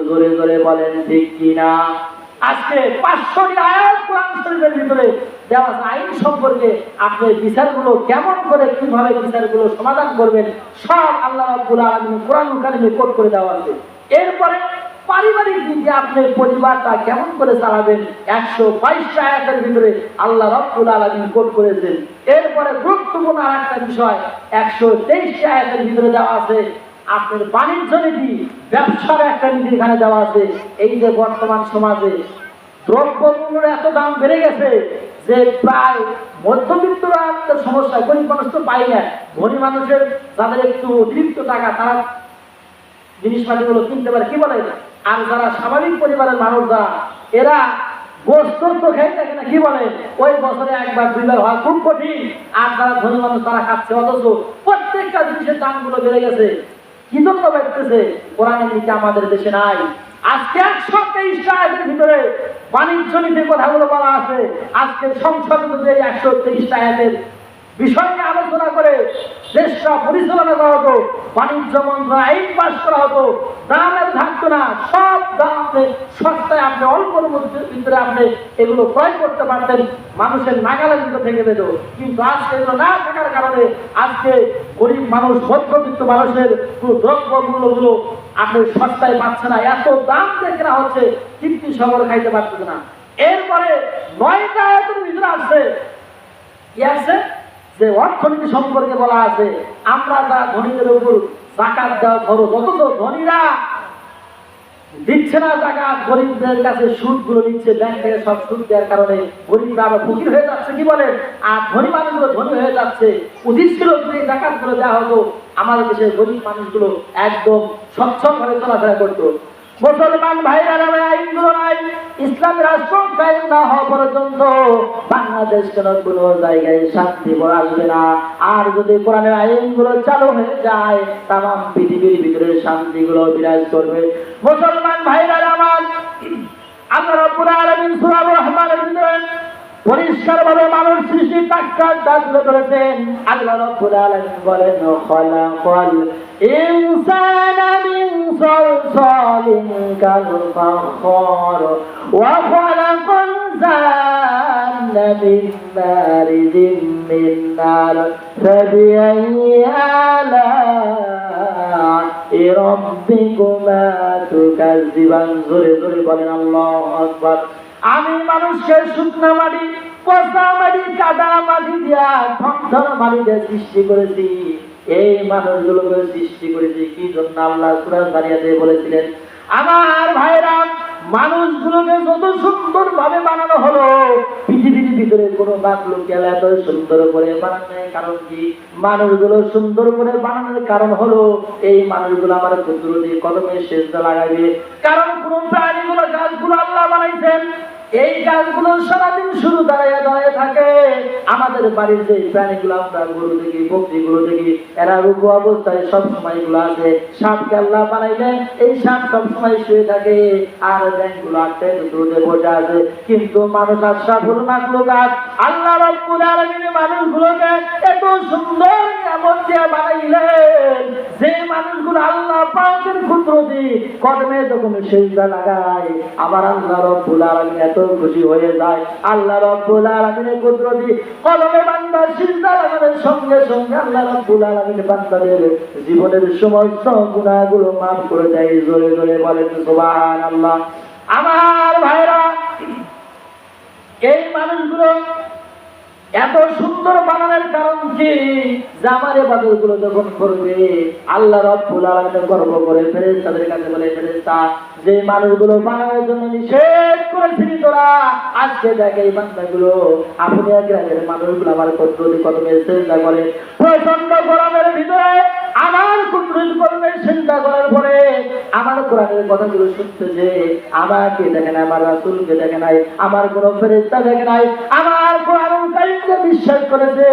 জোরে জোরে বলেন ঠিক কিনা? আজকে 500টি আয়াত কোরআন শরীফের ভিতরে দেওয়া আছে আইন সম্পর্কে। আপনি বিচারগুলো কেমন করে কিভাবে বিচারগুলো সমাধান করবেন সব আল্লাহ রাব্বুল আলামিন কোরআন কারিমে কোট করে দেওয়া আছে। এরপরে পারিবারিক দিকে আপনি পরিবারটা কেমন করে চালাবেন 122টা আয়াতের ভিতরে আল্লাহ রাব্বুল আলামিন কোট করেছেন। এরপরে গুরুত্বপূর্ণ আরেকটা বিষয় 123টা আয়াতের ভিতরে দেওয়া আছে আপনার বাণিজ্য নীতি, ব্যবসার একটা নীতি এখানে দেওয়া আছে। এই যে বর্তমান সমাজে দ্রব্যমূল্যের এত দাম বেড়ে গেছে যে প্রায় মধ্যবিত্তরা সমস্যা, গরিব মানুষ তো পাই না। ধনী মানুষের যাদের একটু অতিরিক্ত টাকা তারা জিনিসপাতিগুলো কিনতে পারে, কি বলে, আর যারা স্বাভাবিক পরিবারের মানুষ যারা এরা গোস্ত তো খেয়ে থাকে না, কি বলে, ওই বছরে একবার দুইবার হওয়া খুব কঠিন। আর যারা ধনী মানুষ তারা খাচ্ছে, অথচ প্রত্যেকটা জিনিসের দামগুলো বেড়ে গেছে। কি জন্য বেড়তেছে? কোরআনের নীতি আমাদের দেশে নাই। আজকে 123টা আয়াতের ভিতরে বাণিজ্য নীতির কথাগুলো বলা আছে। আজকে সংসদে যদি 123টা আয়াতের বিষয় নিয়ে আলোচনা করে দেশটা পরিচালনা করা হতো, বাণিজ্য মন্ত্রণালয় আইন পাস করা হতো, দামের থাকতো না, সব দাম আপনি সস্তায় আপনি অল্পর ভিতরে আপনি এগুলো ক্রয় করতে পারতেন, মানুষের নাগালের ভিতরে থেকে যেত। কিন্তু আজকে এগুলো না থাকার কারণে আজকে গরিব মানুষ, মধ্যবিত্ত মানুষের দ্রব্যমূল্যগুলো আপনি সস্তায় পাচ্ছে না, এত দাম দিয়ে কেনা হচ্ছে, তৃপ্তি সবর খাইতে পারতেছে না। এরপরে 9টা আয়াতের ভিতরে আসছে কি আছে যে অর্থনীতি সম্পর্কে বলা আছে আমরা যা ধনীদের উপর যাকাত দেওয়া খরচ, অথচ ধনীরা দিচ্ছে না যাকাত, গরিবদের কাছে সুদগুলো নিচ্ছে, ব্যাংক থেকে সব সুদ দেওয়ার কারণে গরিবরা আবার ফকির হয়ে যাচ্ছে, কি বলেন, আর ধনী মানুষগুলো ধনী হয়ে যাচ্ছে। উচিত ছিল যদি যাকাতগুলো দেওয়া হতো, আমাদের দেশের গরিব মানুষগুলো একদম সচ্ছলভাবে চলাফেরা করতো। মুসলমান ভাইরা নামে আইনগুলো নাই, ইসলামী রাষ্ট্র কায়েম না হওয়া পর্যন্ত বাংলাদেশ কেন কোনো জায়গায় শান্তি আসবে না। আর যদি কোরআনের আইনগুলো চালু হয়ে যায় তামাম পৃথিবীর ভিতরে শান্তিগুলো বিরাজ করবে। মুসলমান ভাইরা আমার, আল্লাহ রাব্বুল আলামিন সূরা রহমানের ভিতরে পরিষ্কারভাবে মানুষ সৃষ্টির তাৎপর্য তুলে ধরেছেন। আল্লাহ রাব্বুল আলামিন বলেন, খালাকাল ইনসানা মিন সালসালিন কাল ফাখর ওয়া খালাকাল জান্না মিন মারিজিন মিন নার ফাবিআইয়ি আলা'i রাব্বিকুমা তুকাজ্জিবান। জোরে জোরে বলেন আল্লাহু আকবার। আমি মানুষকে শুকনা মাটি, পচা মাটি, কাদা মাটি দিয়া ঠনঠন মাটি দিয়ে সৃষ্টি করেছি। এই মানুষগুলোকে সৃষ্টি করেছি কি জন্য? আল্লাহ সূরা যারিয়াতে বলেছিলেন, আমার ভাইরা, মানুষগুলোকে যত সুন্দর ভাবে বানানো হলো, পৃথিবীর ভিতরে কোনো মাখলুক এত সুন্দর করে বানানোর কারণ কি? মানুষগুলো সুন্দর করে বানানোর কারণ হলো এই মানুষগুলো আমার কুদরতি কদমে সেজদা লাগাবে। কারণ কোন প্রাণীগুলো, গাছগুলো আল্লাহ বানাইছেন, এই গাছগুলো সারাদিন শুরু দাঁড়ায় দাঁড়ায় থাকে। আমাদের বাড়ির যে প্রাণীগুলো আমরা গরু দেখি, বকরিগুলো দেখি, এরা রুকু অবস্থায় সব সময় গুলো আছে। সাপকে আল্লাহ বানাইলেন, এই সাপ সব সময় শুয়ে থাকে, আর ব্যাংকগুলো আটকে দুধে বসে আছে। কিন্তু মানুষ আশরাফুল মাখলুকাত, আল্লাহ রাব্বুল আলামিন মানুষগুলোকে এত সুন্দর নিয়ামত দিয়ে বানাইলেন যে মানুষগুলো আল্লাহ পাকের কুদরতি কদমে যখন সেজদা লাগায়, আবার আল্লাহ রাব্বুল আলামিন এত খুশি হয়ে যায়। আল্লাহ রাব্বুল আলামিনের কুদরতি কদমে বান্দা সিজদা লাগানোর সঙ্গে সঙ্গে আল্লাহ রাব্বুল আলামিন বান্দাদের জীবনের সমস্ত গুনাহগুলো মাফ করে দেয়। জোরে জোরে বলেন সুবহানাল্লাহ। আমার ভাইরা, এই মানুষগুলো এত সুন্দর বানানোর কারণ কি? যে আমার ইবাদতগুলো যখন করবে আল্লাহ রাব্বুল আলামিন গর্ব করে ফেরেশতাদের কাছে বলে, ফেরেশতা, যে মানুষগুলো বানানোর জন্য নিষেধ করেছিলি তোরা, আজকে দেখ এই বান্দাগুলো, আপনি গ্রামের মানুষগুলো আমার কুদরতি কদমে সিজদা করে। প্রচন্ড গরমের ভিতরে আমার কুদরতি কদমে সিজদা করার পরে আমার কোরআনের কথাগুলো শুনতেছে। আমাকে দেখে নাই, আমার রাসূলকে দেখে নাই, আমার কোনো ফেরেশতা দেখে নাই, আমার কোরআনুল কারীমকে বিশ্বাস করেছে।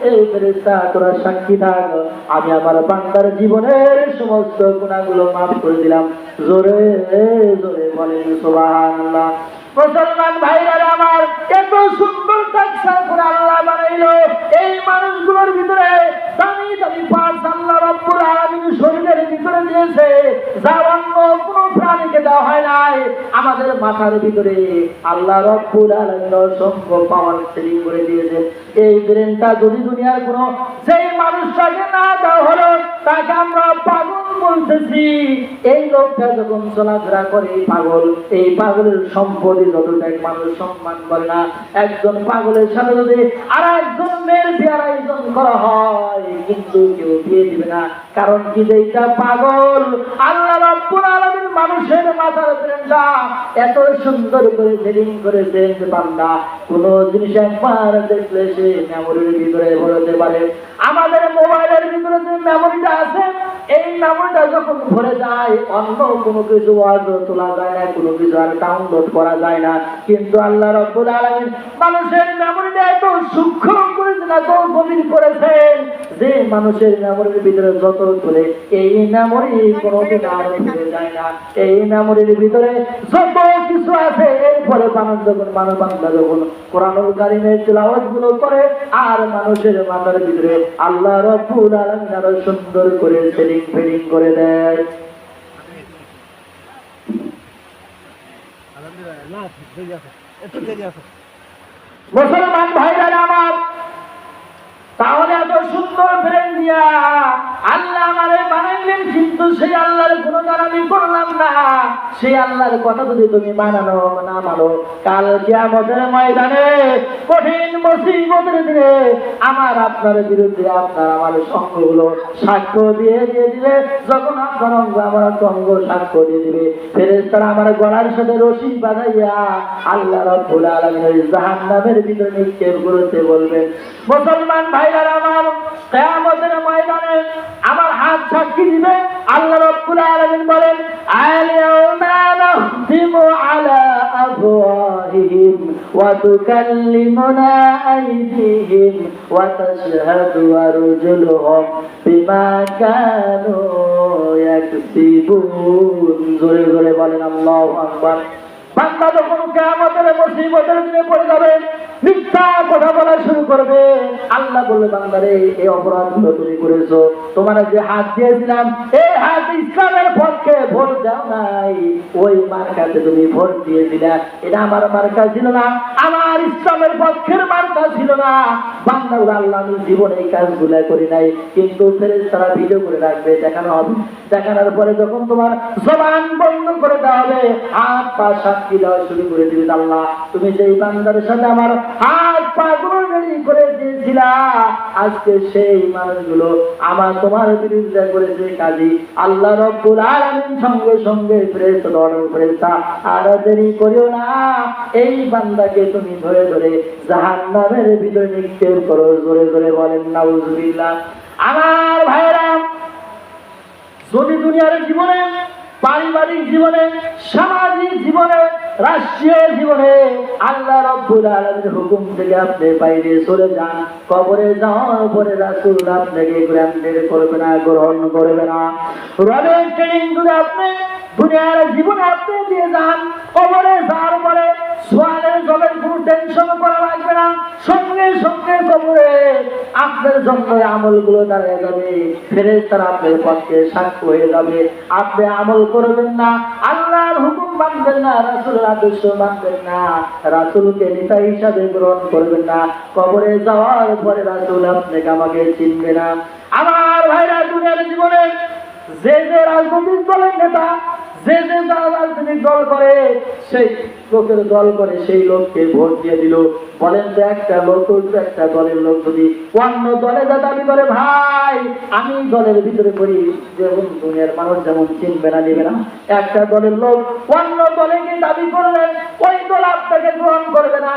এই ফেরেশতা তোরা সাক্ষী থাক, আমি আমার বান্দার জীবনের সমস্ত গুনাহগুলো মাফ করে দিলাম। জোরে জোরে বলেন সুবহানাল্লাহ। মুসলমান ভাইরা আমার, এত সুন্দর তাকসা করে আল্লাহ বানাইলো, এই মানুষগুলোর ভিতরে দামি দামি পার্টস আল্লাহ রাব্বুল আলামিন শরীরের ভিতরে দিয়েছে, যা অন্য কোনো প্রাণীকে দেওয়া হয় নাই। আমাদের মাথার ভিতরে আল্লাহ রাব্বুল আলামিন অসংখ্য পাওয়ার সেটিং করে দিয়েছেন। এই ব্রেনটা যদি দুনিয়ার কোনো সেই মানুষটাকে না দেওয়া হলো, তাকে আমরা পাগল বলতেছি। এই লোকটা যখন চলাফেরা করে পাগল, এই পাগলের সম্পত্তি যতটাই মানুষ সম্মান করে না, একজন পাগলের সাথে যদি আর একজন মেয়ের বিয়ের আয়োজন করা হয়, কিন্তু কেউ বিয়ে দিবে না। কারণ কি, যেটা পাগল আল্লাহ রাব্বুল আলামিন মানুষের মাথার ব্রেনটা এত সুন্দর করে সেটিং করেছেন যে বান্দা কোন জিনিস একবার দেখলে সে মেমোরির ভিতরে ভরতে পারে। আমাদের মোবাইলের ভিতরে যে মেমোরিটা আছে, এই মেমোরিটা যখন ভরে যায় অন্য কোনো কিছু ওয়াজ তোলা যায় না, কোনো কিছু আর ডাউনলোড করা যায় না। কিন্তু আল্লাহ রাব্বুল আলামিন মানুষের মেমোরিটা এত সূক্ষ্ম করেছেন, এত গভীর করেছেন যে মানুষের মেমোরির ভিতরে যত করে এই মেমোরি কোনোদিন আর ভরে যায় না। এই মেমোরির ভিতরে যত কিছু আছে, এরপরে মানুষ বান্দা যখন কোরআনুল কারীমের তিলাওয়াত গুলো করে, আর মানুষের মাথার ভিতরে আল্লাহ রাব্বুল আলামিন আরো সুন্দর করে সেটিং ফিটিং করে দেয়। মুসলমান ভাইরা আমার, তাহলে এত সুন্দর ব্রেন দিয়া আল্লাহ আমারে বানাইলেন, কিন্তু সেই আল্লাহর গুণগান আমি করলাম না। সেই আল্লাহর কথা যদি তুমি মানানো না মানো, কাল কিয়ামতের ময়দানে কঠিন মুসিবতের দিনে আমার আপনার বিরুদ্ধে আপনার আমার সঙ্গগুলো সাক্ষ্য দিয়ে দিবে। যখন আপনার অঙ্গ আমার অঙ্গ সাক্ষ্য দিয়ে দিবে, ফেরেশতারা আমার গলার সাথে রশি বাঁধাইয়া আল্লাহ রাব্বুল আলামিনের জাহান্নামের ভিতরে নিক্ষেপ করতে বলবেন। মুসলমান ভাইরা আমার, কিয়ামতের ময়দানে আমার হাত সাক্ষী দিবে। আল্লাহ রাব্বুল আলামিন বলেন, আল-ইয়াওমা নাখতিমু আলা আফওয়াহিহিম ওয়া তুকাল্লিমুনা আইদিহিম ওয়া তাশহাদু আরজুলুহুম বিমা কানু ইয়াকসিবুন। জোরে জোরে বলেন আল্লাহু আকবার। বান্দা যখন কিয়ামতের মুসিবতের দিনে পড়ে যাবে, মিথ্যা কথা বলা শুরু করবে, আল্লাহ বলবে, বান্দারে এই অপরাধগুলো তুমি করেছো, তোমার যে হাত দিয়েছিলাম এই হাত ইসলামের পক্ষে ভোট দাও নাই, ওই মার্কাতে তুমি ভোট দিয়েছিলে, এটা আমার মার্কা ছিল না, আমার ইসলামের পক্ষের মার্কা ছিল না। বান্দা আল্লাহ আমি জীবনে এই কাজগুলো করি নাই, কিন্তু ফেরেশতারা ভিডিও করে রাখবে, দেখানো হবে। দেখানোর পরে যখন তোমার জবান বন্ধ করে দেওয়া হবে, হাত পা সাক্ষী দেওয়া শুরু করে দিবে, আল্লাহ তুমি সেই বান্দার সাথে আমার হাত পা গুলো রেডি করে দিয়েছিলা, আজকে সেই মানুষগুলো আমার তোমার বিরুদ্ধে করেছে। কাজী আল্লাহ রাব্বুল আলামিন সঙ্গে সঙ্গে ফেরেশতা আর দেরি করিও না, এই বান্দাকে তুমি ধরে ধরে জাহান্নামের ভিতরে নিক্ষেপ করো। জোরে জোরে বলেন নাউজুবিল্লাহ। আমার ভাইরা, যদি দুনিয়ার জীবনে, পারিবারিক জীবনে, সামাজিক জীবনে, রাষ্ট্রীয় জীবনে আল্লাহ রাব্বুল আলামিনের হুকুম থেকে আপনি বাইরে চলে যান, কবরে যাওয়ার পরে রাসূল আপনাকে গ্রান্টেড করবে না, গ্রহণ করবে না। রবের ট্রেনিং যদি আপনি দুনিয়ার জীবনে আপনি দিয়ে যান, কবরে যাওয়ার পরে সোয়ালের জবের কোনো টেনশন করা লাগবে না। সঙ্গে সঙ্গে কবরে আপনার জন্য আমলগুলো দাঁড়িয়ে যাবে, ফেরেশতারা আপনার পক্ষে সাক্ষ্য হয়ে যাবে। আপনি আমল করবেন না, আল্লাহর হুকুম মানবেন না, রাসূলের আদর্শ মানবেন না, রাসূলকে নেতা হিসাবে গ্রহণ করবেন না, কবরে যাওয়ার পরে রাসূল আপনাকে আমাকে চিনবে না। আমার ভাইরা, দুনিয়ার জীবনে যে যে রাজনৈতিক দলের নেতা, যে যে রাজনৈতিক দল করে, সেই লোকের দল করে সেই লোককে ভোট দিয়ে দিল। বলেন তো, একটা লোক, একটা দলের লোক যদি অন্য দলে দাবি করে, ভাই আমি দলের ভিতরে করি, যেমন দুনিয়ার মানুষ যেমন চিনবে না, নেবে না, একটা দলের লোক অন্য দলে গিয়ে দাবি করলেন, ওই দল আপনাকে গ্রহণ করবে না।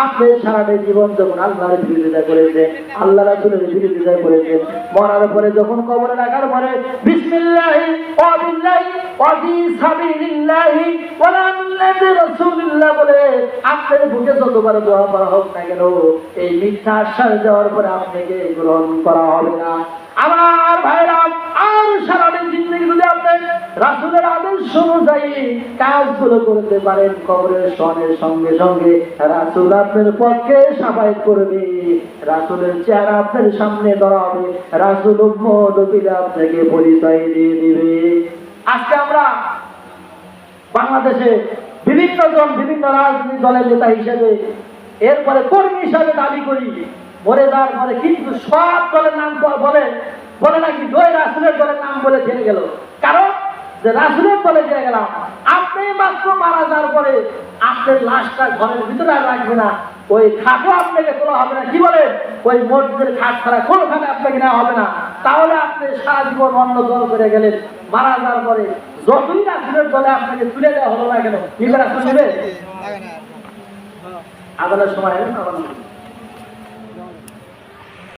আপনি সারাটা জীবন যখন আল্লাহর বিরোধিতা করেছে, আল্লাহ রাসূলের বিরোধিতা করেছেন, মরার পরে যখন কবরে রাখার পরে বিসমিল্লাহি ওয়া বিল্লাহি ওয়া ফি সাবিলিল্লাহি ওয়া লা মিল্লাতি রাসূলিল্লাহ বলে আপনার বুকে যতবার দোয়া করা হোক না কেন, এই মিথ্যা আশ্বাস দেওয়ার পরে আপনাকে গ্রহণ করা হবে না। আমার ভাইরা, আর সারাদিন জিন্দেগি যদি আপনি রাসূলের আদেশ অনুযায়ী কাজগুলো করতে পারেন, কবরের সনের সঙ্গে সঙ্গে রাসূল আপনার পক্ষে সাফায়াত করবে, রাসূলের চেহারা আপনার সামনে ধরা হবে, রাসূল উম্মত বিলা আপনাকে পরিচয় দিয়ে দিবে। আজকে আমরা বাংলাদেশে বিভিন্ন জন বিভিন্ন রাজনৈতিক দলের নেতা হিসেবে, এরপরে কর্মী হিসাবে দাবি করি, মরে যাওয়ার পরে কিন্তু সব দলের নাম বলে বলে নাকি দুই রাসূলের দলের নাম বলে ছেড়ে গেল। কারণ যে রাসূলের দলে দিয়ে গেলাম, আপনি মাত্র মারা যাওয়ার পরে আপনার লাশটা ঘরের ভিতরে আর রাখবে না, ওই খাটও আপনাকে তোলা হবে না, কি বলে ওই মসজিদের খাট ছাড়া কোনোখানে আপনাকে নেওয়া হবে না। তাহলে আপনি সারা জীবন অন্য দল করে গেলেন, মারা যাওয়ার পরে যতই রাসূলের দলে আপনাকে তুলে দেওয়া হলো না কেন, নিবে রাসূল নেবে? আদালত সময়